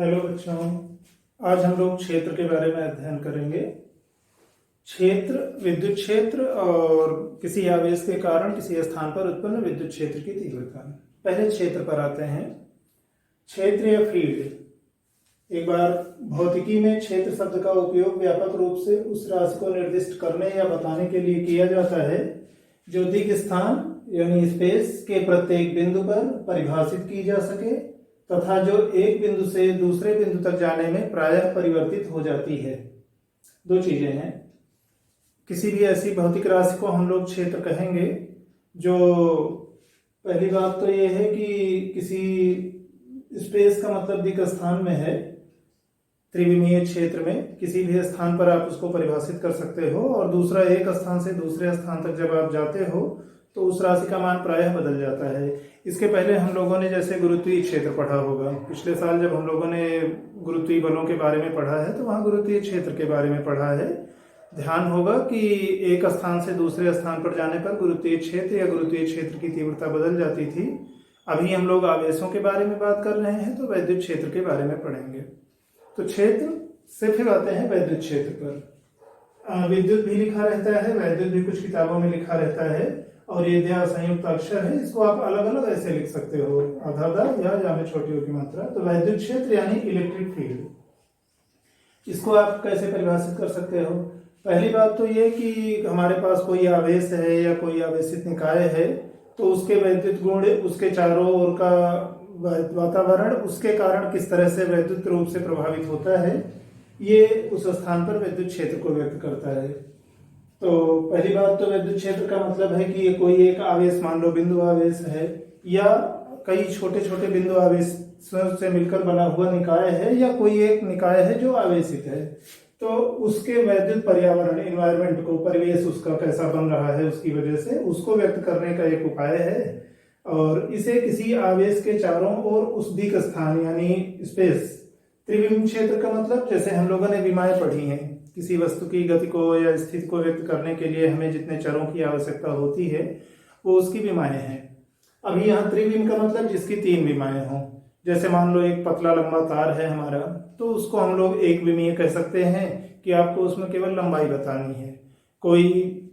Hello बच्चों, आज हम लोग क्षेत्र के बारे में अध्ययन करेंगे। क्षेत्र, विद्युत क्षेत्र और किसी आवेश के कारण किसी स्थान पर उत्पन्न विद्युत क्षेत्र की तीव्रता। पहले क्षेत्र पर आते हैं। क्षेत्र या फील्ड। एक बार भौतिकी में क्षेत्र शब्द का उपयोग व्यापक रूप से उस राशि को निर्दिष्ट करने या बताने के लिए किया जाता है जो दिक् स्थान यानी स्पेस के प्रत्येक बिंदु पर परिभाषित की जा सके तथा जो एक बिंदु से दूसरे बिंदु तक जाने में प्रायः परिवर्तित हो जाती है। दो चीजें हैं। किसी भी ऐसी भौतिक राशि को हम लोग क्षेत्र कहेंगे जो, पहली बात तो ये है कि किसी स्पेस का मतलब दिक् स्थान में है। त्रिविमीय क्षेत्र में किसी भी स्थान पर आप उसको परिभाषित कर सकते हो और दूसरा, एक स्थान से दूसरे स्थान तक जब आप जाते हो तो उस राशि का मान प्रायः बदल जाता है। इसके पहले हम लोगों ने जैसे गुरुत्वीय क्षेत्र पढ़ा होगा। पिछले साल जब हम लोगों ने गुरुत्वीय बलों के बारे में पढ़ा है तो वहाँ गुरुत्वीय क्षेत्र के बारे में पढ़ा है। ध्यान होगा कि एक स्थान से दूसरे स्थान पर जाने पर गुरुत्वीय क्षेत्र या गुरुत्वीय क्षेत्र की तीव्रता बदल जाती थी। अभी हम लोग आवेशों के बारे में बात कर रहे हैं तो वैद्युत क्षेत्र के बारे में पढ़ेंगे। तो क्षेत्र से फिर आते हैं वैद्युत क्षेत्र पर। विद्युत भी लिखा रहता है, वैद्युत भी कुछ किताबों में लिखा रहता है और ये द्या संयुक्त अक्षर है। इसको आप अलग अलग ऐसे लिख सकते हो, आधा या में छोटी हो की मात्रा। तो वैद्युत क्षेत्र यानी इलेक्ट्रिक फील्ड, इसको आप कैसे परिभाषित कर सकते हो? पहली बात तो ये कि हमारे पास कोई आवेश है या कोई आवेशित निकाय है तो उसके वैद्युत गुण, उसके चारों ओर का वातावरण उसके कारण किस तरह से वैद्युत रूप से प्रभावित होता है, ये उस स्थान पर विद्युत क्षेत्र को व्यक्त करता है। तो पहली बात तो विद्युत क्षेत्र का मतलब है कि ये कोई एक आवेश, मान लो बिंदु आवेश है या कई छोटे छोटे बिंदु आवेश से मिलकर बना हुआ निकाय है या कोई एक निकाय है जो आवेशित है, तो उसके वैद्युत पर्यावरण, एनवायरमेंट को, परिवेश उसका कैसा बन रहा है उसकी वजह से उसको व्यक्त करने का एक उपाय है। और इसे किसी आवेश के चारों ओर उस दिक् स्थान यानी स्पेस, त्रिविम क्षेत्र का मतलब जैसे हम लोगों ने विमाएं पढ़ी हैं, किसी वस्तु की गति को या स्थिति को व्यक्त करने के लिए हमें जितने चरों की आवश्यकता होती है वो उसकी विमाएं हैं। अभी यहाँ त्रिविम का मतलब जिसकी तीन विमाएं हों। जैसे मान लो एक पतला लंबा तार है हमारा, तो उसको हम लोग एक विमीय कह सकते हैं कि आपको उसमें केवल लंबाई बतानी है। कोई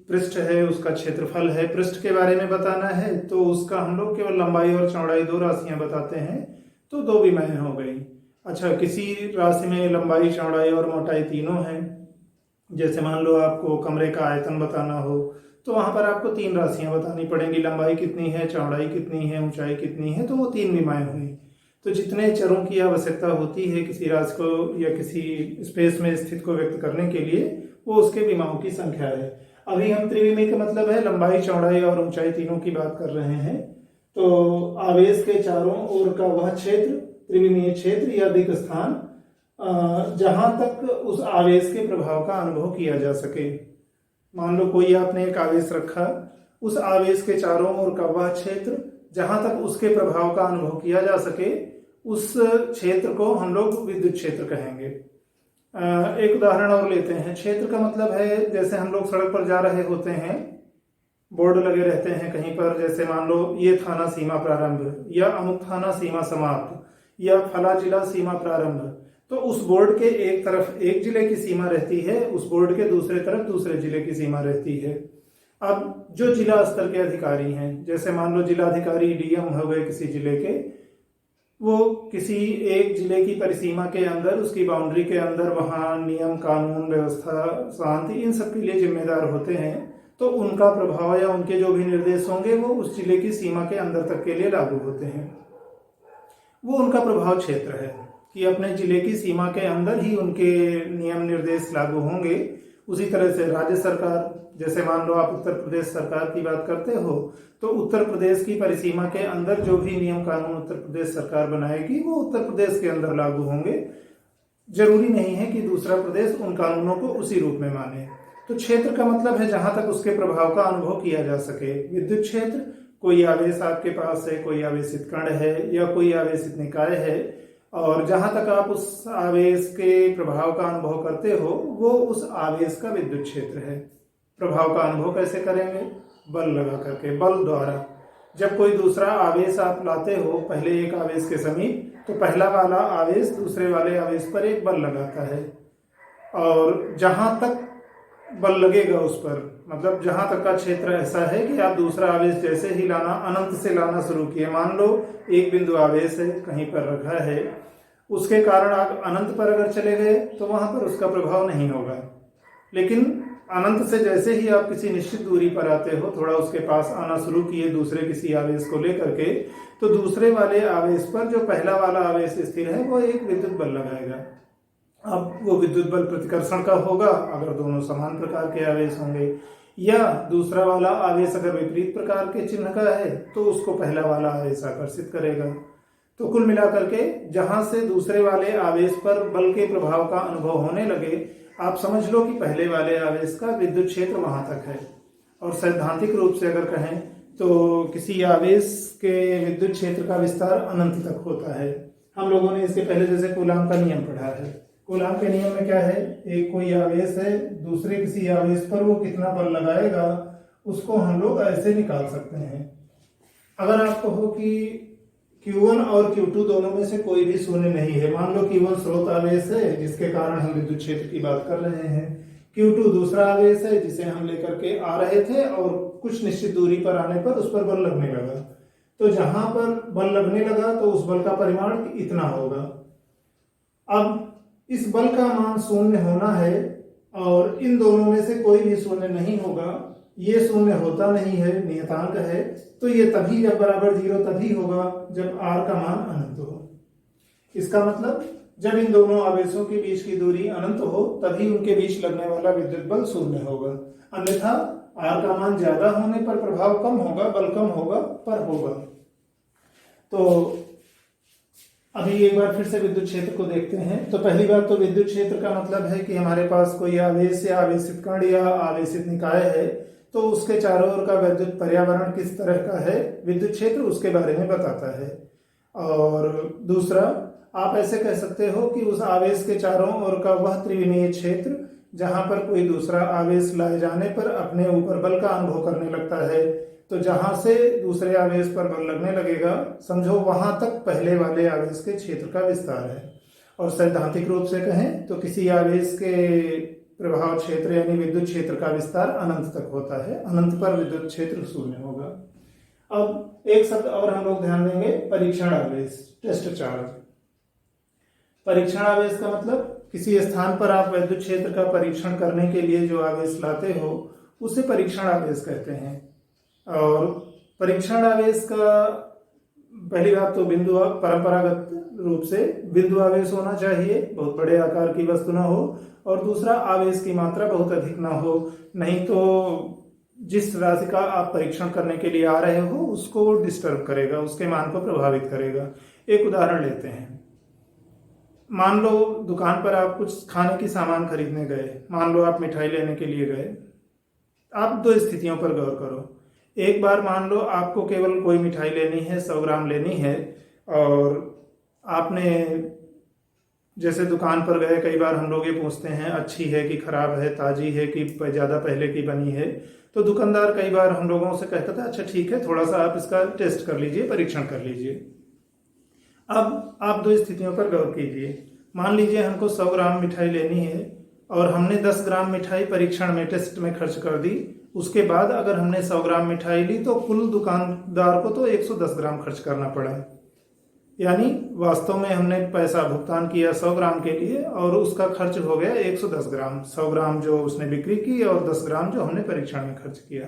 पृष्ठ है, उसका क्षेत्रफल है, पृष्ठ के बारे में बताना है तो उसका हम लोग केवल लंबाई और चौड़ाई दो राशियां बताते हैं, तो दो विमाएं हो गई। अच्छा, किसी राशि में लंबाई, चौड़ाई और मोटाई तीनों हैं। जैसे मान लो आपको कमरे का आयतन बताना हो तो वहां पर आपको तीन राशियां बतानी पड़ेंगी, लंबाई कितनी है, चौड़ाई कितनी है, ऊंचाई कितनी है, तो वो तीन विमाएं हुई। तो जितने चरों की आवश्यकता होती है किसी राशि को या किसी स्पेस में स्थित को व्यक्त करने के लिए, वो उसके विमाओं की संख्या है। अभी हम त्रिविमीय का मतलब है लंबाई, चौड़ाई और ऊंचाई तीनों की बात कर रहे हैं। तो आवेश के चारों ओर का वह क्षेत्र, त्रिविमीय क्षेत्र या दिक् स्थान, जहां तक उस आवेश के प्रभाव का अनुभव किया जा सके। मान लो कोई आपने एक आवेश रखा, उस आवेश के चारों ओर का वह क्षेत्र जहां तक उसके प्रभाव का अनुभव किया जा सके, उस क्षेत्र को हम लोग विद्युत क्षेत्र कहेंगे। एक उदाहरण और लेते हैं। क्षेत्र का मतलब है जैसे हम लोग सड़क पर जा रहे होते हैं, बोर्ड लगे रहते हैं कहीं पर, जैसे मान लो ये थाना सीमा प्रारंभ या अमुक थाना सीमा समाप्त या फला जिला सीमा प्रारंभ, तो उस बोर्ड के एक तरफ एक जिले की सीमा रहती है, उस बोर्ड के दूसरे तरफ दूसरे जिले की सीमा रहती है। अब जो जिला स्तर के अधिकारी हैं, जैसे मान लो जिलाधिकारी डीएम हो गए किसी जिले के, वो किसी एक जिले की परिसीमा के अंदर, उसकी बाउंड्री के अंदर वहां नियम, कानून, व्यवस्था, शांति, इन सब के लिए जिम्मेदार होते हैं। तो उनका प्रभाव या उनके जो भी निर्देश होंगे वो उस जिले की सीमा के अंदर तक के लिए लागू होते हैं। वो उनका प्रभाव क्षेत्र है कि अपने जिले की सीमा के अंदर ही उनके नियम निर्देश लागू होंगे। उसी तरह से राज्य सरकार, जैसे मान लो आप उत्तर प्रदेश सरकार की बात करते हो, तो उत्तर प्रदेश की परिसीमा के अंदर जो भी नियम कानून उत्तर प्रदेश सरकार बनाएगी वो उत्तर प्रदेश के अंदर लागू होंगे। जरूरी नहीं है कि दूसरा प्रदेश उन कानूनों को उसी रूप में माने। तो क्षेत्र का मतलब है जहां तक उसके प्रभाव का अनुभव किया जा सके। विद्युत क्षेत्र, कोई आवेश आपके पास है, कोई आवेशित कण है या कोई आवेशित निकाय है, और जहां तक आप उस आवेश के प्रभाव का अनुभव करते हो वो उस आवेश का विद्युत क्षेत्र है। प्रभाव का अनुभव कैसे करेंगे? बल लगा करके, बल द्वारा। जब कोई दूसरा आवेश आप लाते हो, पहले एक आवेश के समीप तो पहला वाला आवेश दूसरे वाले आवेश पर एक बल लगाता है, और जहां तक बल लगेगा उस पर, मतलब जहां तक का क्षेत्र ऐसा है कि आप दूसरा आवेश जैसे ही लाना, अनंत से लाना शुरू किए, मान लो एक बिंदु आवेश है कहीं पर रखा है, उसके कारण आप अनंत पर अगर चले गए तो वहां पर उसका प्रभाव नहीं होगा। लेकिन अनंत से जैसे ही आप किसी निश्चित दूरी पर आते हो, थोड़ा उसके पास आना शुरू किए दूसरे किसी आवेश को लेकर के, तो दूसरे वाले आवेश पर जो पहला वाला आवेश स्थिर है वो एक विद्युत बल लगाएगा। अब वो विद्युत बल प्रतिकर्षण का होगा अगर दोनों समान प्रकार के आवेश होंगे, या दूसरा वाला आवेश अगर विपरीत प्रकार के चिन्ह का है तो उसको पहला वाला आवेश आकर्षित करेगा। तो कुल मिलाकर के जहां से दूसरे वाले आवेश पर बल के प्रभाव का अनुभव होने लगे, आप समझ लो कि पहले वाले आवेश का विद्युत क्षेत्र वहां तक है। और सैद्धांतिक रूप से अगर कहें तो किसी आवेश के विद्युत क्षेत्र का विस्तार अनंत तक होता है। हम लोगों ने इसके पहले जैसे कूलाम का नियम पढ़ा है। कूलाम के नियम में क्या है, एक कोई आवेश है, दूसरे किसी आवेश पर वो कितना बल लगाएगा उसको हम लोग ऐसे निकाल सकते हैं। अगर आप कहो कि Q1 और Q2 दोनों में से कोई भी शून्य नहीं है, मान लो Q1 स्रोत आवेश है जिसके कारण हम विद्युत क्षेत्र की बात कर रहे हैं, Q2 दूसरा आवेश है जिसे हम लेकर के आ रहे थे और कुछ निश्चित दूरी पर आने पर उस पर बल लगने लगा, तो जहां पर बल लगने लगा तो उस बल का परिमाण इतना होगा। अब इस बल का मान शून्य होना है और इन दोनों में से कोई भी शून्य नहीं होगा, ये शून्य होता नहीं है, नियतांक है, तो ये तभी जब बराबर 0 तभी होगा जब r का मान अनंत हो। इसका मतलब जब इन दोनों आवेशों के बीच की दूरी अनंत हो तभी उनके बीच लगने वाला विद्युत बल शून्य होगा, अन्यथा r का मान ज्यादा होने पर प्रभाव कम होगा, बल कम होगा पर होगा। तो अभी एक बार फिर से विद्युत क्षेत्र को देखते हैं। तो पहली बात तो विद्युत क्षेत्र का मतलब है कि हमारे पास कोई आवेश या आवेशित कण या आवेशित निकाय है तो उसके चारों ओर का विद्युत पर्यावरण किस तरह का है, विद्युत क्षेत्र उसके बारे में बताता है। और दूसरा, आप ऐसे कह सकते हो कि उस आवेश के चारों ओर का वह त्रिविमीय क्षेत्र जहां पर कोई दूसरा आवेश लाए जाने पर अपने ऊपर बल का अनुभव करने लगता है, तो जहां से दूसरे आवेश पर बल लगने लगेगा समझो वहां तक पहले वाले आवेश के क्षेत्र का विस्तार है। और सैद्धांतिक रूप से कहें तो किसी आवेश के प्रभाव क्षेत्र यानी विद्युत क्षेत्र का विस्तार अनंत तक होता है, अनंत पर विद्युत क्षेत्र शून्य होगा। अब एक शब्द और हम लोग ध्यान देंगे, परीक्षण आवेश, टेस्ट चार्ज। परीक्षण आवेश का मतलब किसी स्थान पर आप विद्युत क्षेत्र का परीक्षण करने के लिए जो आवेश लाते हो उसे परीक्षण आवेश कहते हैं। और परीक्षण आवेश का पहली बात तो बिंदु परंपरागत रूप से बिंदु आवेश होना चाहिए, बहुत बड़े आकार की वस्तु ना हो, और दूसरा आवेश की मात्रा बहुत अधिक ना हो, नहीं तो जिस राशि का आप परीक्षण करने के लिए आ रहे हो उसको डिस्टर्ब करेगा, उसके मान को प्रभावित करेगा। एक उदाहरण लेते हैं, मान लो दुकान पर आप कुछ खाने की सामान खरीदने गए, मान लो आप मिठाई लेने के लिए गए। आप दो स्थितियों पर गौर करो। एक बार मान लो आपको केवल कोई मिठाई लेनी है, 100 ग्राम लेनी है, और आपने जैसे दुकान पर गए, कई बार हम लोग ये पूछते हैं अच्छी है कि खराब है, ताजी है कि ज़्यादा पहले की बनी है, तो दुकानदार कई बार हम लोगों से कहता था अच्छा ठीक है थोड़ा सा आप इसका टेस्ट कर लीजिए, परीक्षण कर लीजिए। अब आप दो स्थितियों पर गौर कीजिए। मान लीजिए हमको 100 ग्राम मिठाई लेनी है और हमने 10 ग्राम मिठाई परीक्षण में, टेस्ट में खर्च कर दी। उसके बाद अगर हमने 100 ग्राम मिठाई ली तो कुल दुकानदार को तो 110 ग्राम खर्च करना पड़ा, यानी वास्तव में हमने पैसा भुगतान किया 100 ग्राम के लिए और उसका खर्च हो गया 110 ग्राम। 100 ग्राम जो उसने बिक्री की और 10 ग्राम जो हमने परीक्षण में खर्च किया।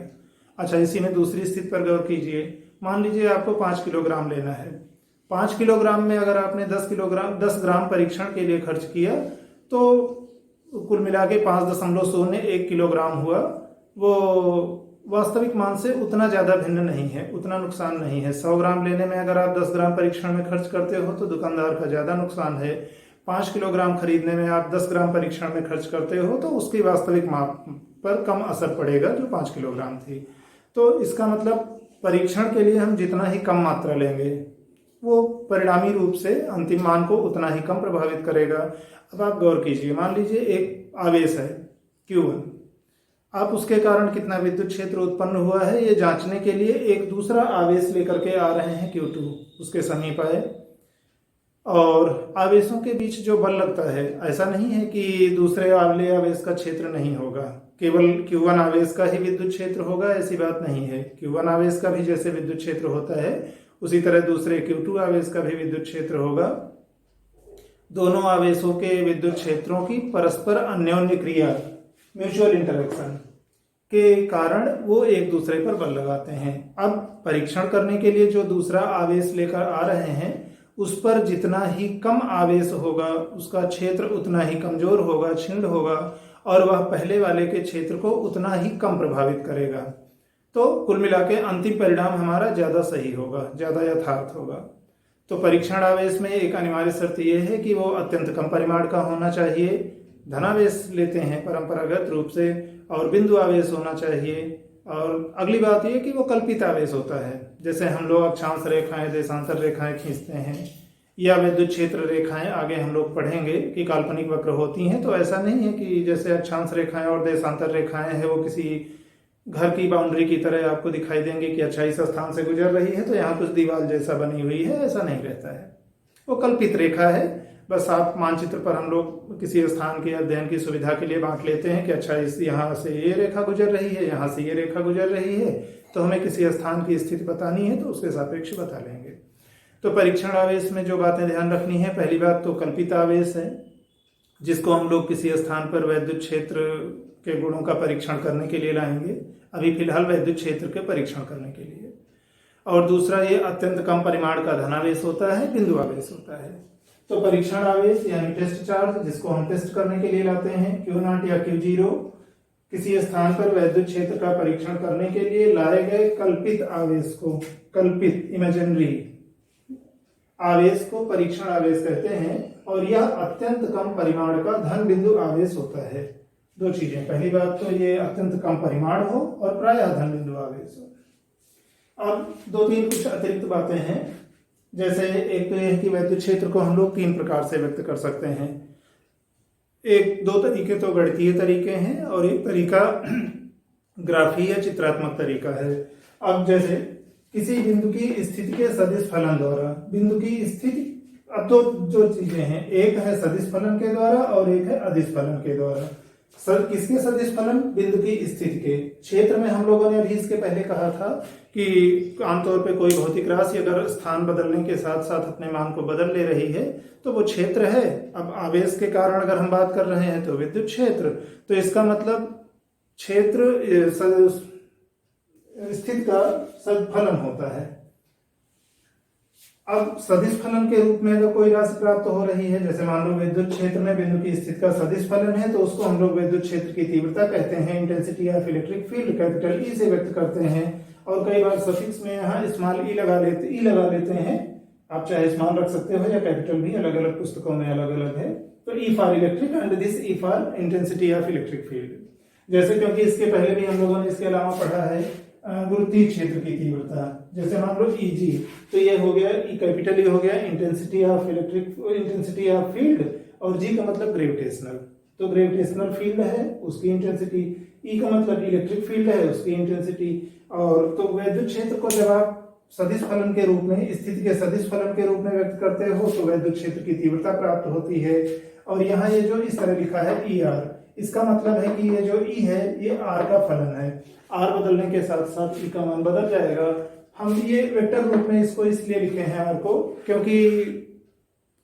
अच्छा, इसी में दूसरी स्थिति पर गौर कीजिए। मान लीजिए आपको 5 किलोग्राम लेना है। 5 किलोग्राम में अगर आपने 10 ग्राम परीक्षण के लिए खर्च किया तो कुल मिला के 5.01 किलोग्राम हुआ। वो वास्तविक मान से उतना ज़्यादा भिन्न नहीं है, उतना नुकसान नहीं है। 100 ग्राम लेने में अगर आप 10 ग्राम परीक्षण में खर्च करते हो तो दुकानदार का ज़्यादा नुकसान है। 5 किलोग्राम खरीदने में आप 10 ग्राम परीक्षण में खर्च करते हो तो उसकी वास्तविक माप पर कम असर पड़ेगा जो 5 किलोग्राम थी। तो इसका मतलब परीक्षण के लिए हम जितना ही कम मात्रा लेंगे वो परिणामी रूप से अंतिम मान को उतना ही कम प्रभावित करेगा। अब आप गौर कीजिए, मान लीजिए एक आवेश है Q1, आप उसके कारण कितना विद्युत क्षेत्र उत्पन्न हुआ है ये जांचने के लिए एक दूसरा आवेश लेकर के आ रहे हैं Q2, उसके समीप आए और आवेशों के बीच जो बल लगता है, ऐसा नहीं है कि दूसरे वाले आवेश का क्षेत्र नहीं होगा, केवल Q1 आवेश का ही विद्युत क्षेत्र होगा, ऐसी बात नहीं है। Q1 आवेश का भी जैसे विद्युत क्षेत्र होता है उसी तरह दूसरे Q2 आवेश का भी विद्युत क्षेत्र होगा। दोनों आवेशों के विद्युत क्षेत्रों की परस्पर अन्योन्य क्रिया, म्यूचुअल इंटरेक्शन के कारण वो एक दूसरे पर बल लगाते हैं। अब परीक्षण करने के लिए जो दूसरा आवेश लेकर आ रहे हैं उस पर जितना ही कम आवेश होगा उसका क्षेत्र उतना ही कमजोर होगा, क्षीण होगा, और वह पहले वाले के क्षेत्र को उतना ही कम प्रभावित करेगा। तो कुल मिला के अंतिम परिणाम हमारा ज्यादा सही होगा, ज्यादा यथार्थ होगा। तो परीक्षण आवेश में एक अनिवार्य शर्त यह है कि वो अत्यंत कम परिमाण का होना चाहिए, धनावेश लेते हैं परंपरागत रूप से, और बिंदु आवेश होना चाहिए। और अगली बात यह कि वो कल्पित आवेश होता है, जैसे हम लोग अक्षांश रेखाएं, देशांतर रेखाएं खींचते हैं, या विद्युत क्षेत्र रेखाएं आगे हम लोग पढ़ेंगे कि काल्पनिक वक्र होती हैं। तो ऐसा नहीं है कि जैसे अक्षांश रेखाएं और देशांतर रेखाएं हैं वो किसी घर की बाउंड्री की तरह आपको दिखाई देंगे कि अच्छा इस स्थान से गुजर रही है तो यहाँ कुछ दीवार जैसा बनी हुई है, ऐसा नहीं रहता है। वो कल्पित रेखा है, बस आप मानचित्र पर हम लोग किसी स्थान के अध्ययन की सुविधा के लिए बांट लेते हैं कि अच्छा इस यहाँ से ये रेखा गुजर रही है, यहाँ से ये रेखा गुजर रही है, तो हमें किसी स्थान की स्थिति बतानी है तो उसके सापेक्ष बता लेंगे। तो परीक्षण आवेश में जो बातें ध्यान रखनी है, पहली बात तो कल्पित आवेश है जिसको हम लोग किसी स्थान पर वैद्युत क्षेत्र के गुणों का परीक्षण करने के लिए लाएंगे, अभी फिलहाल वैद्युत क्षेत्र के परीक्षण करने के लिए। और दूसरा ये अत्यंत कम परिमाण का धनावेश होता है, बिंदु आवेश होता है। तो परीक्षण आवेश यानी टेस्ट चार्ज जिसको हम टेस्ट करने के लिए लाते हैं, Q0 या Q0 किसी स्थान पर वैद्युत क्षेत्र का परीक्षण करने के लिए लाए गए कल्पित आवेश को, कल्पित इमेजिनरी आवेश को परीक्षण आवेश कहते हैं। और यह अत्यंत कम परिमाण का धन बिंदु आवेश होता है। दो चीजें, पहली बात तो ये अत्यंत कम परिमाण हो और प्रायः धन बिंदु आवेश हो। अब दो तीन कुछ अतिरिक्त बातें हैं, जैसे एक तो यह कि वैद्युत क्षेत्र को हम लोग तीन प्रकार से व्यक्त कर सकते हैं। एक दो तरीके तो गणितीय तरीके हैं और एक तरीका ग्राफी या चित्रात्मक तरीका है। अब जैसे किसी बिंदु की स्थिति के सदिश फलन द्वारा, बिंदु की स्थिति, अब तो जो चीजें हैं, एक है सदिश फलन के द्वारा और एक है अदिश फलन के द्वारा। किसके सदिश फलन? बिंदु की स्थिति के। क्षेत्र में हम लोगों ने अभी इसके पहले कहा था कि आमतौर पे कोई भौतिक राशि अगर स्थान बदलने के साथ साथ अपने मान को बदल ले रही है तो वो क्षेत्र है। अब आवेश के कारण अगर हम बात कर रहे हैं तो विद्युत क्षेत्र, तो इसका मतलब क्षेत्र स्थिति का सदफलन होता है। अब सदिश फलन के रूप में अगर कोई राशि प्राप्त हो रही है, जैसे मान लो विद्युत क्षेत्र में बिंदु की स्थिति का सदिश फलन है, तो उसको हम लोग विद्युत क्षेत्र की तीव्रता कहते हैं, intensity of electric field capital E से व्यक्त करते हैं। और कई बार सफिक्स में यहाँ स्मॉल ई लगा लेते हैं। आप चाहे स्मॉल रख सकते हो या कैपिटल भी, अलग अलग पुस्तकों में अलग अलग है। तो E for electric and this E for intensity of electric field. जैसे क्योंकि इसके पहले भी हम लोगों ने इसके अलावा पढ़ा है गुरुत्वीय क्षेत्र की तीव्रता, जैसे मान लो Eg, तो ये हो गया ई कैपिटल, ये हो गया इंटेंसिटी ऑफ फील्ड, और G का मतलब ग्रेविटेशनल, तो ग्रेविटेशनल फील्ड है उसकी इंटेंसिटी, E का मतलब इलेक्ट्रिक फील्ड है उसकी इंटेंसिटी। और तो वैद्युत क्षेत्र को जब आप सदिश फलन के रूप में, स्थिति के सदिश फलन के रूप में व्यक्त करते हो तो वैद्युत क्षेत्र की तीव्रता प्राप्त होती है। और यहाँ ये जो इस तरह लिखा है ER, इसका मतलब है कि ये जो E है ये R का फलन है। R बदलने के साथ साथ E का मान बदल जाएगा। हम ये वेक्टर रूप में इसको इसलिए लिखे हैं R को क्योंकि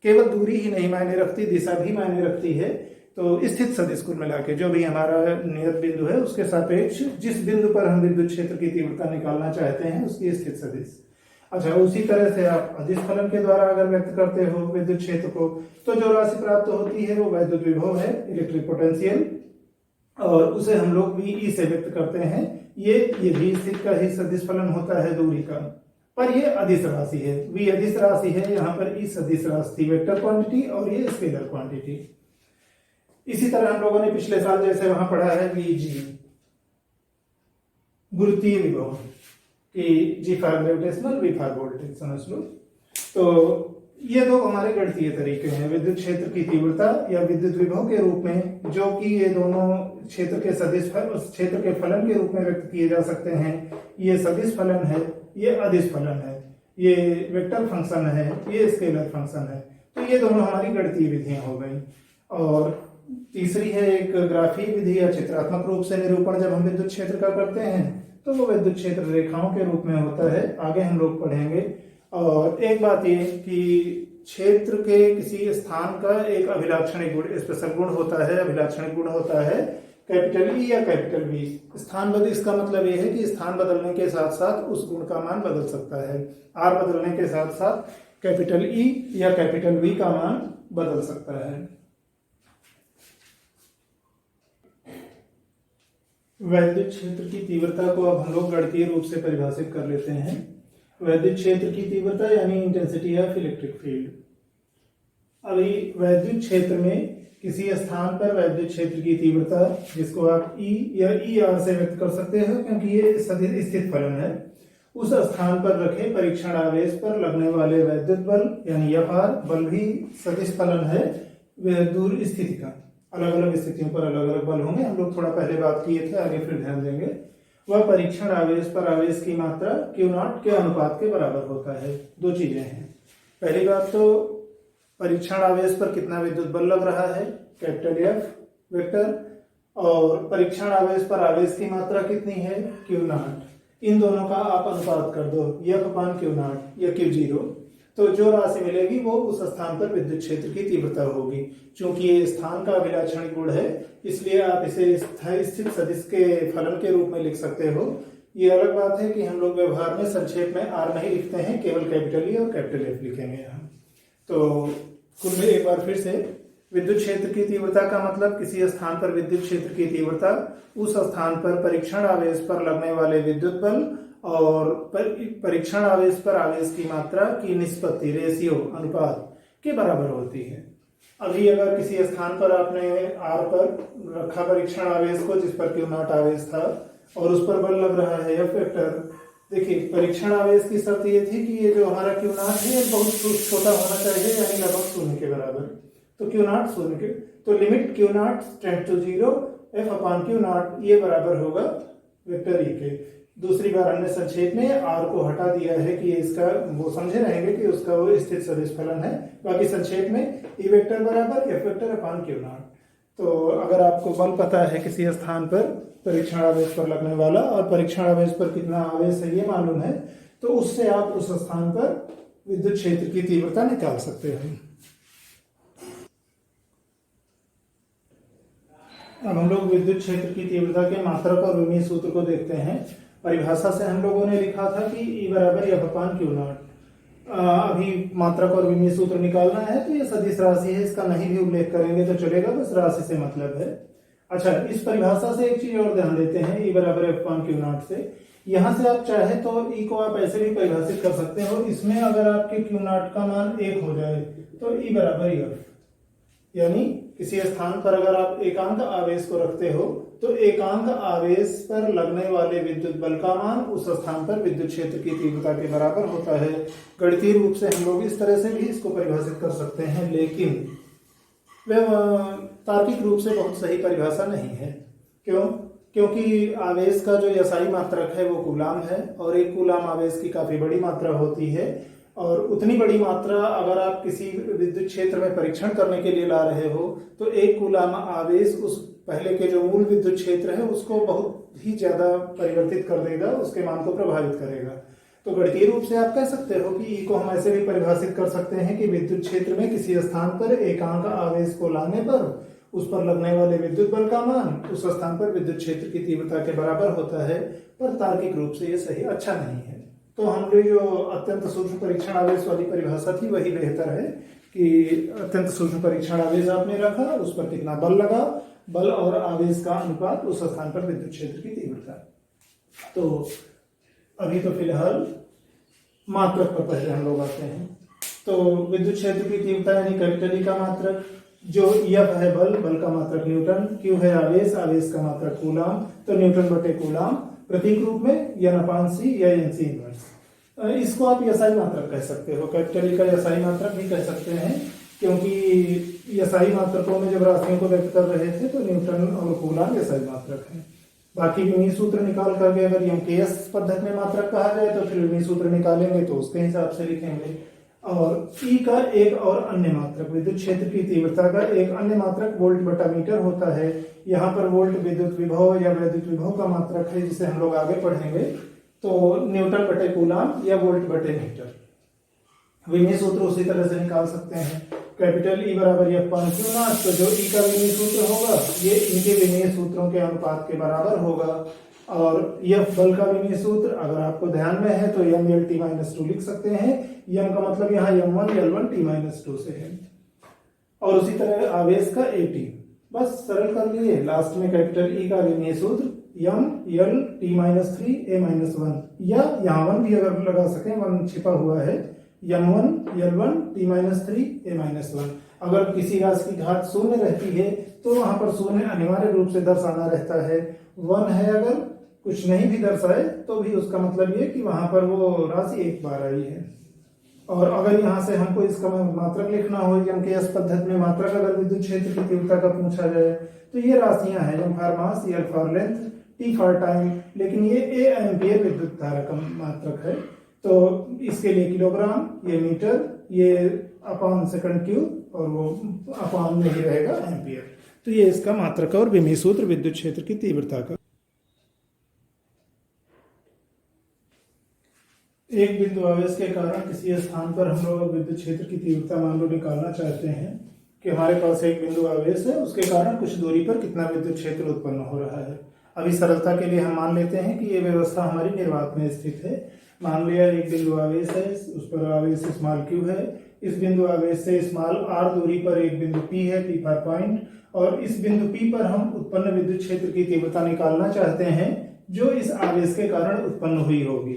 केवल दूरी ही नहीं मायने रखती, दिशा भी मायने रखती है। तो स्थित सदिश कुल मिला के जो भी हमारा नियत बिंदु है उसके सापेक्ष जिस बिंदु पर हम विद्युत क्षेत्र की तीव्रता निकालना चाहते हैं उसकी स्थित सदिश। अच्छा, उसी तरह से आप अदिश फलन के द्वारा अगर व्यक्त करते हो विद्युत क्षेत्र को, तो जो राशि प्राप्त होती है वो वैद्युत विभव है, इलेक्ट्रिक पोटेंशियल, और उसे हम लोग VE से व्यक्त करते हैं। ये भी स्थिति का ही सदिश फलन होता है दूरी का, पर ये अदिश राशि है, V अदिश राशि है, यहाँ पर E सदिश राशि थी, वेक्टर क्वांटिटी, और ये स्केलर क्वांटिटी। इसी तरह हम लोगों ने पिछले साल जैसे वहां पढ़ा है VG, गुरुत्वीय विभव, कि G for gravitational, V for voltage, समझ लो। तो ये दो हमारे गणितीय तरीके हैं, विद्युत क्षेत्र की तीव्रता या विद्युत विभव के रूप में, जो कि ये दोनों क्षेत्र के सदिश क्षेत्र के फलन के रूप में व्यक्त किए जा सकते हैं। ये सदिश फलन है, ये अदिश फलन है, ये वेक्टर फंक्शन है, ये स्केलर फंक्शन है। तो ये दोनों हमारी गणितीय विधियां हो गई। और तीसरी है एक ग्राफीय विधि या चित्रात्मक रूप से निरूपण। जब हम विद्युत क्षेत्र का करते हैं तो वो विद्युत क्षेत्र रेखाओं के रूप में होता है, आगे हम लोग पढ़ेंगे। और एक बात ये कि क्षेत्र के किसी स्थान का एक अभिलाक्षणिक गुण, स्पेशल गुण होता है, अभिलाक्षणिक गुण होता है कैपिटल ई या कैपिटल वी। स्थान बदल, इसका मतलब ये है कि स्थान बदलने के साथ साथ उस गुण का मान बदल सकता है। आर बदलने के साथ साथ कैपिटल ई या कैपिटल वी का मान बदल सकता है। वैद्युत क्षेत्र की तीव्रता को अब हम लोग गणितीय रूप से परिभाषित कर लेते हैं। वैद्युत क्षेत्र की तीव्रता यानी इंटेंसिटी ऑफ इलेक्ट्रिक फील्ड। अभी वैद्युत क्षेत्र में किसी स्थान पर वैद्युत क्षेत्र की तीव्रता, जिसको आप ई या ई आर से व्यक्त कर सकते हो क्योंकि ये सदिश स्थित फलन है, उस स्थान पर रखे परीक्षण आवेश पर लगने वाले वैद्युत बल यानी एफ आर, बल भी सदिश फलन है दूर स्थिति का। अलग अलग स्थितियों पर अलग अलग बल होंगे, हम लोग थोड़ा पहले बात किए थे, आगे फिर ध्यान देंगे। वह परीक्षण आवेश पर आवेश की मात्रा क्यू नॉट के अनुपात के बराबर होता है। दो चीजें हैं, पहली बात तो परीक्षण आवेश पर कितना विद्युत बल लग रहा है कैपिटल एफ वेक्टर, और परीक्षण आवेश पर आवेश की मात्रा कितनी है क्यू नॉट। इन दोनों का आप अनुपात कर दो, एफ अपान क्यू नॉट या क्यू जीरो, तो जो राशि मिलेगी वो उस स्थान पर विद्युत क्षेत्र की तीव्रता होगी। चूंकि ये स्थान का अभिलाक्षणिक गुण है, इसलिए आप इसे स्थित सदिश के फलन के रूप में लिख सकते हो। ये अलग बात है कि हम लोग व्यवहार में संक्षेप में आर नहीं लिखते हैं, केवल कैपिटल ई और कैपिटल एफ लिखेंगे यहाँ। तो कुल में एक बार फिर से, विद्युत क्षेत्र की तीव्रता का मतलब किसी स्थान पर विद्युत क्षेत्र की तीव्रता उस स्थान पर परीक्षण आवेश पर लगने वाले विद्युत बल और परीक्षण आवेश पर आवेश की मात्रा की निष्पत्ति, रेशियो, अनुपात के बराबर होती है। अभी अगर किसी स्थान पर आपने आर पर रखा परीक्षण आवेश को, जिस पर क्यू नॉट आवेश था, और उस पर बल लग रहा है एफ वेक्टर, देखिए परीक्षण आवेश की शर्त ये थी कि ये जो हमारा क्यू नॉट है बहुत छोटा होना चाहिए, यानी लगभग शून्य के बराबर। तो क्यू नॉट शून्य के, तो limit Q naught tend to zero F upon Q naught, ये बराबर होगा वेक्टर ई के। दूसरी बार हमने संक्षेप में आर को हटा दिया है कि इसका वो समझे रहेंगे कि उसका वो स्थित सदिश फलन है। बाकी संक्षेप में ई वेक्टर बराबर F vector upon Q not. तो अगर आपको बल पता है किसी स्थान पर परीक्षण आवेश पर लगने वाला और परीक्षण आवेश पर कितना आवेश है ये मालूम है, तो उससे आप उस स्थान पर विद्युत क्षेत्र की तीव्रता निकाल सकते हैं। अब हम लोग विद्युत क्षेत्र की तीव्रता के मात्रक और विमीय सूत्र को देखते हैं। परिभाषा से हम लोगों ने लिखा था कि ई बराबर एफ अपान क्यू नॉट। अभी मात्रक और विमीय सूत्र निकालना है, तो ये सदिश राशि है, इसका नहीं भी उल्लेख करेंगे तो चलेगा, बस राशि से मतलब है। अच्छा, इस परिभाषा से एक चीज और ध्यान देते हैं, ई बराबर एफ अपान क्यू नॉट से। यहां से आप चाहे तो ई को आप ऐसे भी परिभाषित कर सकते हो, इसमें अगर आपके क्यू नॉट का मान 1 हो जाए तो ई बराबर एफ, यानी किसी स्थान पर अगर आप एकांक आवेश को रखते हो तो एकांक आवेश पर लगने वाले विद्युत बल का मान उस स्थान पर विद्युत क्षेत्र की तीव्रता के बराबर होता है। गणितीय रूप से हम लोग इस तरह से भी इसको परिभाषित कर सकते हैं, लेकिन वह तार्किक रूप से बहुत सही परिभाषा नहीं है। क्यों? क्योंकि आवेश का जो एसआई मात्रक है वो कूलाम है, और एक कूलाम आवेश की काफी बड़ी मात्रा होती है, और उतनी बड़ी मात्रा अगर आप किसी विद्युत क्षेत्र में परीक्षण करने के लिए ला रहे हो तो एक कूलाम आवेश उस पहले के जो मूल विद्युत क्षेत्र है उसको बहुत ही ज्यादा परिवर्तित कर देगा, उसके मान को प्रभावित करेगा। तो गणितीय रूप से आप कह सकते हो कि ई को हम ऐसे भी परिभाषित कर सकते हैं कि विद्युत क्षेत्र में किसी स्थान पर एकांक आवेश को लाने पर उस पर लगने वाले विद्युत बल का मान उस स्थान पर विद्युत क्षेत्र की तीव्रता के बराबर होता है, पर तार्किक रूप से ये सही अच्छा नहीं है। तो हमने जो अत्यंत सूक्ष्म परीक्षण आवेश वाली परिभाषा थी वही बेहतर है कि अत्यंत सूक्ष्म परीक्षण आवेश आपने रखा, उस पर कितना बल लगा, बल और आवेश का अनुपात, उस स्थान पर विद्युत क्षेत्र की तीव्रता। तो अभी तो फिलहाल मात्रक पर पहले हम लोग आते हैं। तो विद्युत क्षेत्र की तीव्रता यानी कैपिटल ई का मात्रक, जो एफ है बल, बल का मात्रक न्यूटन, क्यू है आवेश, आवेश का मात्रक कूलाम, तो न्यूटन बटे कूलाम प्रतीक रूप में एन अपान सी या एन सी इनवर्स। इसको आप एसआई मात्रक कह सकते हो, कैपिटल ई का एसआई मात्रक भी कह सकते हैं, क्योंकि एसआई मात्रकों में जब राशियों को व्यक्त कर रहे थे तो न्यूटन और कूलाम एसआई मात्रक है। बाकी विमीय सूत्र निकाल करके अगर एमकेएस पद्धति में मात्रक कहा जाए तो फिर विमीय सूत्र निकालेंगे तो उसके हिसाब से लिखेंगे। और ई का एक और अन्य मात्रक, विद्युत क्षेत्र की तीव्रता का एक अन्य मात्रक वोल्ट बटा मीटर होता है। यहाँ पर वोल्ट विद्युत विभव या वैद्युत विभव का मात्रक है, जिसे हम लोग आगे पढ़ेंगे। तो न्यूटन बटे कूलाम या वोल्ट बटे मीटर। विमीय सूत्र उसी तरह से निकाल सकते हैं, कैपिटल ई बराबर एफ अपान क्यू नॉट। तो जो ई का विमीय सूत्र होगा ये इनके विमीय सूत्रों के अनुपात के बराबर होगा। और एफ बल का विमीय सूत्र अगर आपको ध्यान में है तो M L T minus two लिख सकते हैं। एम का मतलब यहाँ M one L one T minus two से है। और उसी तरह आवेश का ए टी, बस सरल कर लिए। लास्ट में कैपिटल ई का विमीय सूत्र M L T minus three A minus one, या यहाँ वन भी अगर लगा सके, वन छिपा हुआ है, M one L one T minus three A minus one. अगर किसी राशि की घात शून्य रहती है तो वहां पर शून्य अनिवार्य रूप से दर्शाना रहता है। वन है अगर कुछ नहीं भी दर्शाए तो भी उसका मतलब ये कि वहां पर वो राशि एक बार आई है। और अगर यहाँ से हमको इसका मात्रक लिखना हो, एम के एस पद्धति में मात्रक अगर विद्युत क्षेत्र की तीव्रता का पूछा जाए तो ये राशियां हैं, M for mass, L for length, T for time, लेकिन ये ए एम्पियर विद्युत धारा का मात्रक है। तो इसके लिए किलोग्राम, ये मीटर, ये अपॉन सेकंड क्यूब, और वो अपॉन में ही रहेगा एम्पियर। तो ये इसका मात्रक और विमीय सूत्र विद्युत क्षेत्र की तीव्रता का। एक बिंदु आवेश के कारण किसी स्थान पर हम लोग विद्युत क्षेत्र की तीव्रता मान लो निकालना चाहते हैं कि हमारे पास एक बिंदु आवेश है, उसके कारण कुछ दूरी पर कितना विद्युत क्षेत्र उत्पन्न हो रहा है। अभी सरलता के लिए हम मान लेते हैं कि ये व्यवस्था हमारी निर्वात में स्थित है। मान लिया एक बिंदु आवेश है, उस पर आवेश स्मॉल क्यू है। इस बिंदु आवेश से स्मॉल आर दूरी पर एक बिंदु पी है, पी फॉर पॉइंट, और इस बिंदु पी पर हम उत्पन्न विद्युत क्षेत्र की तीव्रता निकालना चाहते हैं जो इस आवेश के कारण उत्पन्न हुई होगी।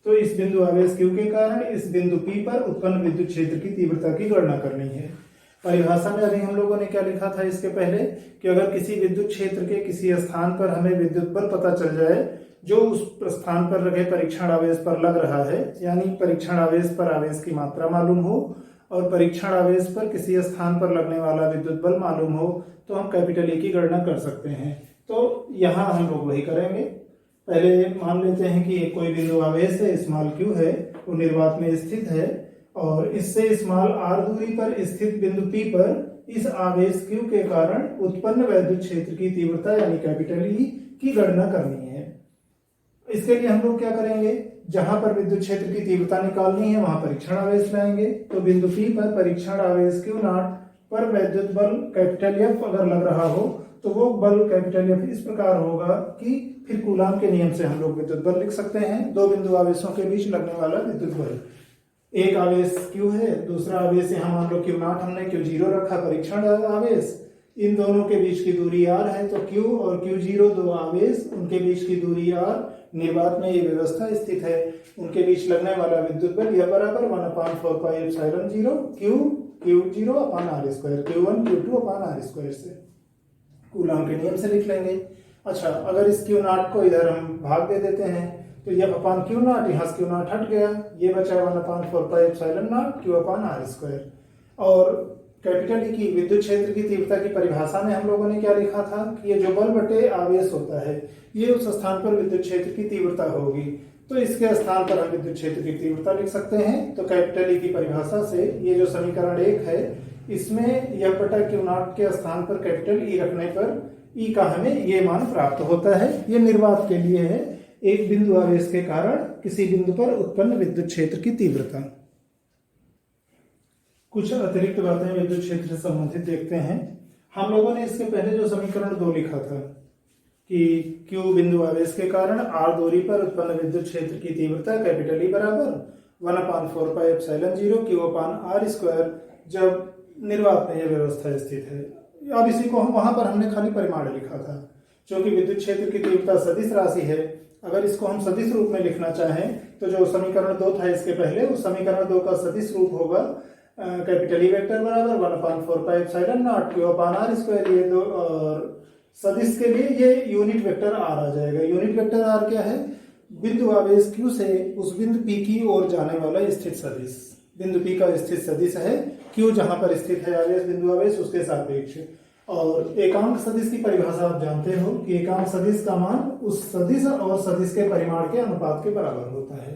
तो इस बिंदु आवेश क्यू के कारण इस बिंदु पी पर उत्पन्न विद्युत क्षेत्र की तीव्रता की गणना करनी है। परिभाषा में अभी हम लोगों ने क्या लिखा था इसके पहले कि अगर किसी विद्युत क्षेत्र के किसी स्थान पर हमें विद्युत बल पता चल जाए जो उस स्थान पर रखे परीक्षण आवेश पर लग रहा है, यानी परीक्षण आवेश पर आवेश की मात्रा मालूम हो और परीक्षण आवेश पर किसी स्थान पर लगने वाला विद्युत बल मालूम हो, तो हम कैपिटल ए की गणना कर सकते हैं। तो यहाँ हम लोग वही करेंगे। पहले मान लेते हैं कि कोई बिंदु आवेश है, स्मॉल क्यू है, वो निर्वात में स्थित है, और इससे स्मॉल आर दूरी पर स्थित बिंदु पी पर इस आवेश क्यू के कारण उत्पन्न वैद्युत क्षेत्र की तीव्रता यानी कैपिटल ई की गणना करनी है। इसके लिए हम लोग क्या करेंगे, जहां पर विद्युत क्षेत्र की तीव्रता निकालनी है वहां परीक्षण आवेश लाएंगे। तो बिंदु पी पर परीक्षण आवेश क्यू नॉट पर वैद्युत बल कैपिटल एफ अगर लग रहा हो तो वो बल कैपिटल एफ इस प्रकार होगा कि फिर कूलाम के नियम से हम लोग विद्युत बल लिख सकते हैं। दो बिंदु आवेशों के बीच लगने वाला विद्युत बल, एक आवेश क्यू है, दूसरा आवेश यहाँ मान लो क्यू नॉट हमने क्यू जीरो रखा परीक्षण आवेश, इन दोनों के बीच की दूरी आर है। तो क्यू और क्यू जीरो दो आवेश, उनके बीच की दूरी आर, निर्वात में ये व्यवस्था स्थित है, उनके बीच लगने वाला विद्युत बल यह बराबर 1/4πε0 Q zero upon R square, Q1 Q2 upon R square से कूलाम के नियम से लिख लेंगे। अच्छा, अगर इस क्यू नॉट को इधर हम भाग दे देते हैं तो ये अपान क्यू नॉट, यहाँ से क्यू नॉट हट गया, ये बचा 1/4πε0 क्यू अपान आर स्क्वायर। और कैपिटल ई की विद्युत क्षेत्र की तीव्रता की परिभाषा में हम लोगों ने क्या लिखा था कि ये जो बल बटे आवेश होता है ये उस स्थान पर विद्युत क्षेत्र की तीव्रता होगी। तो इसके स्थान पर हम विद्युत क्षेत्र की तीव्रता लिख सकते हैं। तो कैपिटल ई की परिभाषा से ये जो समीकरण 1 है इसमें यह बटा क्यू नॉट के स्थान पर कैपिटल ई रखने पर ई का हमें ये मान प्राप्त होता है। ये निर्वात के लिए है, एक बिंदु आवेश के कारण किसी बिंदु पर उत्पन्न विद्युत क्षेत्र की तीव्रता। कुछ अतिरिक्त बातें विद्युत क्षेत्र से संबंधित देखते हैं। हम लोगों ने इसके पहले जो समीकरण 2 लिखा था कि Q बिंदु आवेश के कारण R दूरी पर उत्पन्न विद्युत क्षेत्र की तीव्रता कैपिटल ई बराबर 1/4πε0 Q अपान आर स्क्वायर, जब निर्वात में यह व्यवस्था स्थित है। अब इसी को हम वहां पर हमने खाली परिमाण लिखा था, क्योंकि विद्युत क्षेत्र की तीव्रता सदिश राशि है। अगर इसको हम सदिश रूप में लिखना चाहें तो जो समीकरण 2 था इसके पहले, उस समीकरण 2 का सदिश रूप होगा कैपिटल ई वेक्टर बराबर 1/4πε0 क्यू अपान आर स्क्वायर। ये दो, और सदिश के लिए ये यूनिट वेक्टर आर आ जाएगा। यूनिट वेक्टर आर क्या है, बिंदु आवेश क्यू से उस बिंदु पी की ओर जाने वाला स्थित सदिश, बिंदु पी का स्थित सदिश है क्यू, जहां पर स्थित है आवेश बिंदु आवेश उसके सापेक्ष। और एकांक सदिश की परिभाषा आप जानते हो कि एकांक सदिश का मान उस सदिश और सदिश के परिमाण के अनुपात के बराबर होता है।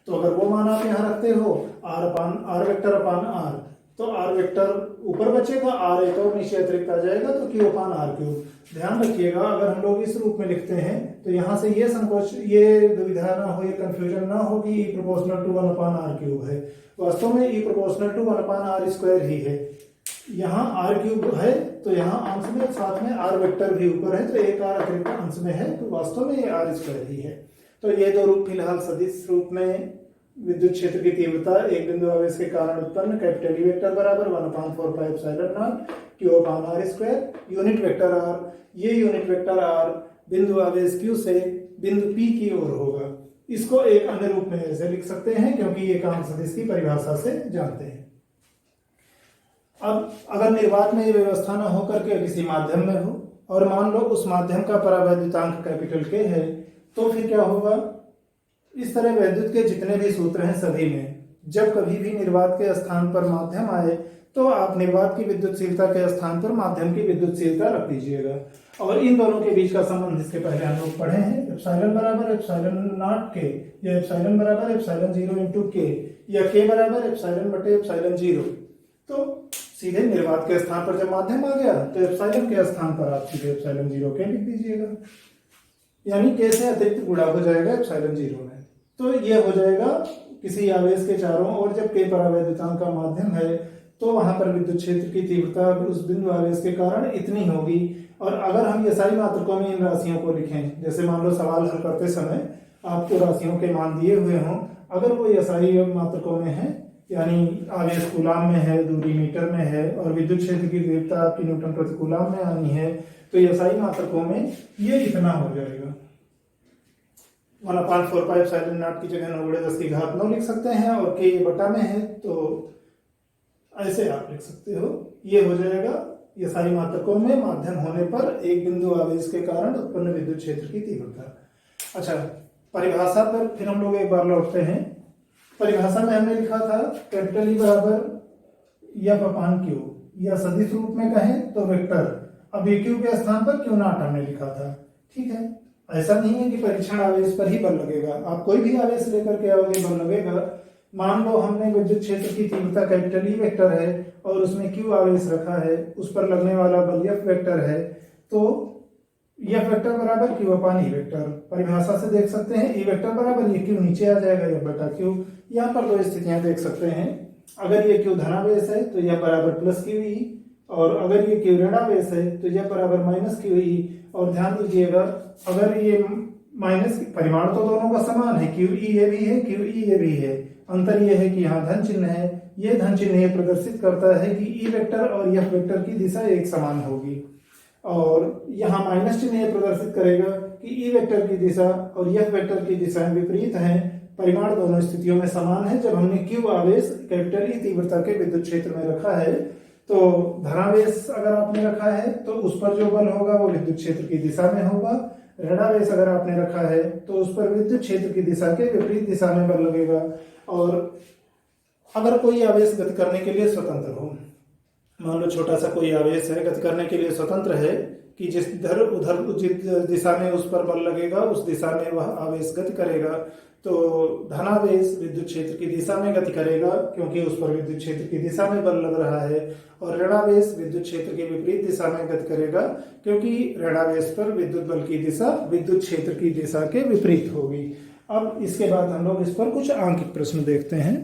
तो अगर वो मान आप यहाँ रखते हो आर वेक्टर अपान आर, तो आर वेक्टर ऊपर बचेगा, आर एक और नीचे अतिरिक्त आ जाएगा, तो क्यू अपान आर क्यूब। ध्यान रखिएगा अगर हम लोग इस रूप में लिखते हैं तो यहाँ से ये संकोच, ये दुविधा ना हो, ये कंफ्यूजन ना हो कि E proportional to 1 upon R cube है। वास्तव में E proportional to 1 upon R square ही है। यहाँ आर क्यूब है तो यहाँ अंश में साथ में आर वेक्टर भी ऊपर है, तो एक आर अतिरिक्त अंश में है, तो वास्तव में ये आर स्क्वायर ही है। तो ये दो रूप फिलहाल सदिश रूप में विद्युत क्षेत्र की तीव्रता एक बिंदु आवेश के कारण उत्पन्न कैपिटल ई वेक्टर बराबर 1/4 epsilon naught Q upon R square, unit vector R, ये यूनिट वेक्टर आर बिंदु आवेश क्यू से बिंदु पी की ओर होगा। इसको एक अन्य रूप में ऐसे लिख सकते हैं क्योंकि ये काम सदिश की परिभाषा से जानते हैं। अब अगर निर्वात में ये व्यवस्था न होकर के किसी माध्यम में हो और मान लो उस माध्यम का परावैद्युतांक कैपिटल के है, तो फिर क्या होगा? इस तरह वैद्युत के जितने भी सूत्र हैं सभी में जब कभी भी निर्वात के स्थान पर माध्यम आए तो आप निर्वात की विद्युतशीलता के स्थान पर माध्यम की विद्युतशीलता रख दीजिएगा। और इन दोनों के बीच का संबंध इसके पहले हम लोग पढ़े हैं, एप्सिलॉन बराबर एप्सिलॉन नॉट के, या एप्सिलॉन बराबर एप्सिलॉन 0 इंटू के, या के बराबर एप्सिलॉन बटे एप्सिलॉन 0। तो सीधे निर्वात के स्थान पर जब माध्यम आ गया तो एप्सिलॉन के स्थान पर आप सीधे एप्सिलॉन 0 के लिख दीजिएगा, यानी के से अतिरिक्त गुणा हो जाएगा एप्सिलॉन 0 में। तो ये हो जाएगा किसी आवेश के चारों ओर जब के परावैद्युतांक का माध्यम है तो वहां पर विद्युत क्षेत्र की तीव्रता उस बिंदु आवेश के कारण इतनी होगी। और अगर हम ये सारी मात्रकों में इन राशियों को लिखें, जैसे मान लो सवाल हल करते समय आपको राशियों के मान दिए हुए हों, अगर वो ये सारी मात्रकों में है, यानी आवेश कूलाम में है, दूरी मीटर में है और विद्युत क्षेत्र की तीव्रता आपकी न्यूटन प्रति कूलाम में आनी है, तो ये सारी मात्रकों में ये इतना हो जाएगा। 1/4 एप्सिलॉन नॉट की जगह 9/10 लिख सकते हैं और के बटा में है तो ऐसे आप लिख सकते हो। ये हो जाएगा ये सारी मात्रकों में माध्यम होने पर एक बिंदु आवेश के कारण उत्पन्न विद्युत क्षेत्र की तीव्रता। अच्छा, परिभाषा पर फिर हम लोग एक बार लौटते हैं। परिभाषा में हमने लिखा था कैपिटल ई बराबर एफ अपान क्यू, या सदिश रूप में कहें तो वेक्टर। अब ए क्यू के स्थान पर क्यू नॉट हमने लिखा था। ठीक है, ऐसा नहीं है कि परीक्षण आवेश पर ही बल लगेगा, आप कोई भी आवेश लेकर के आओगे बल लगेगा। मान लो हमने विद्युत क्षेत्र की तीव्रता कैपिटल ई वेक्टर है और उसमें क्यू आवेश रखा है, उस पर लगने वाला बल एफ वेक्टर है, तो एफ वेक्टर बराबर क्यू अपान ई वेक्टर। परिभाषा से देख सकते हैं ई वेक्टर बराबर ये क्यू नीचे आ जाएगा एफ बटा क्यू। यहाँ पर दो स्थितियां देख सकते हैं, अगर ये क्यू धनावेश है तो यह बराबर प्लस क्यू ई, और अगर ये क्यू ऋणावेश है तो यह बराबर माइनस क्यू ई। और ध्यान दीजिएगा अगर ये माइनस, परिमाण तो दोनों का समान है, क्यू ई ये भी है, क्यू ई ये भी है, अंतर यह है कि यहाँ धन चिन्ह है। ये धन चिन्ह ये प्रदर्शित करता है कि ई वेक्टर और एफ वेक्टर की दिशा एक समान होगी, और यहाँ माइनस चिन्ह ये प्रदर्शित करेगा कि ई वेक्टर की दिशा और एफ वेक्टर की दिशाएं विपरीत हैं। परिमाण दोनों स्थितियों में समान है। जब हमने क्यू आवेश कैपिटल ई तीव्रता के विद्युत क्षेत्र में रखा है तो धनावेश अगर आपने रखा है तो उस पर जो बल होगा वो विद्युत क्षेत्र की दिशा में होगा। ऋणावेश अगर आपने रखा है तो उस पर विद्युत क्षेत्र की दिशा के विपरीत दिशा में बल लगेगा। और अगर कोई आवेश गति करने के लिए स्वतंत्र हो, मान लो छोटा सा कोई आवेश है, गति करने के लिए स्वतंत्र है कि जिस उधर उचित दिशा में उस पर बल लगेगा उस दिशा में वह आवेश गति करेगा, तो धनावेश विद्युत क्षेत्र की दिशा में गति करेगा क्योंकि उस पर विद्युत क्षेत्र की दिशा में बल लग रहा है, और ऋणावेश विद्युत क्षेत्र के विपरीत दिशा में गति करेगा क्योंकि ऋणावेश पर विद्युत बल की दिशा विद्युत क्षेत्र की दिशा के विपरीत होगी। अब इसके बाद हम लोग इस पर कुछ आंकिक प्रश्न देखते हैं।